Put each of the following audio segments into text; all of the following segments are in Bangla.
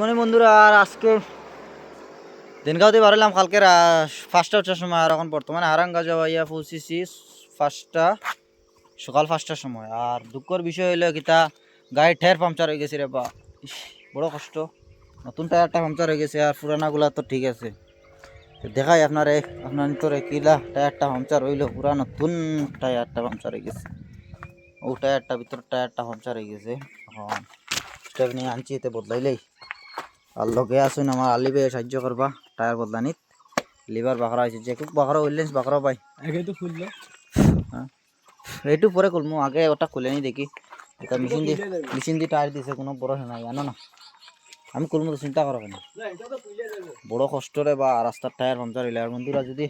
মনে বন্ধুরা আর আজকে দিনগাঁওতে বাড়লাম কালকে 5টার সময় আর এখন বর্তমানে আরাঙ্গা যাওয়াইয়া পৌঁছেছি সকাল 5টার সময়। আর দুঃখের বিষয় হইলো কিতা গাড়ির টায়ার পাংচার হয়ে গেছে রে বা, বড় কষ্ট। নতুন টায়ারটা পাংচার হয়ে গেছে আর পুরানাগুলা তো ঠিক আছে। দেখাই আপনার তোরে কিলা টায়ারটা পাংচার হইলো, পুরা নতুন টায়ারটা পাংচার হয়ে গেছে। ও টায়ারটা ভিতর টায়ারটা পাংচার হয়ে গেছে। এখন স্টেপ নিয়ে আনছি, এতে বদলাইলেই আর লগে আসুন আমার আলি ভাই সাহায্য করবা টায়ার বদলানিত। লিভার বাখরা হয়েছে, যে খুব বাখরা হইলেন বাখরা পাই আগে তো খুললো। হ্যাঁ, এইটু পরে খুলমু, আগে ওটা খুলে নি দেখি। এটা মেশিন দিয়ে টায়ার দিছে, কোনো বড় নাই জানো না, আমি খুলমু তো, চিন্তা করো কেন। বড় কষ্টরে বা রাস্তার টায়ার পাংচার হইলে। আর বন্ধুরা যদি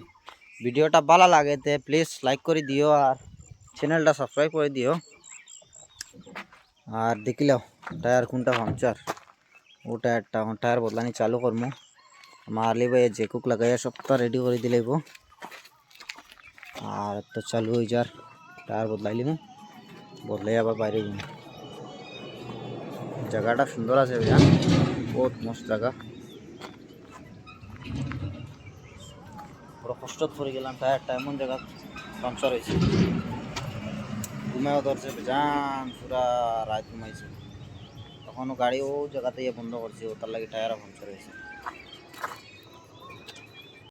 ভিডিওটা ভালো লাগে তে প্লিজ লাইক করে দিও আর চ্যানেলটা সাবস্ক্রাইব করে দিও। আর দেখিলাও টায়ার কোনটা পাংচার, ও টায়ারটা আমার টায়ার বদলানি চালু করমু। মারলি ভাই যে কুক লাগাইয়া সবটা রেডি করে দিলেইব। আর তো চালু হয়ে যার টায়ার বদলাইলি মু, বদলাই আবার বাইরে যাই। জায়গাটা সুন্দর আছে ভাইয়া, বহুত মস্ত জায়গা। বড় কষ্ট পড়ে গেলাম, টায়ারটা এমন জায়গা পাংচার হয়েছে, ঘুমাও ধরছে বেজান, পুরা রাত ঘুমাইছে। তখনও গাড়ি ও জায়গাতে বন্ধ করছে, ও তার লাগে টায়ারও পাংচার হয়েছে।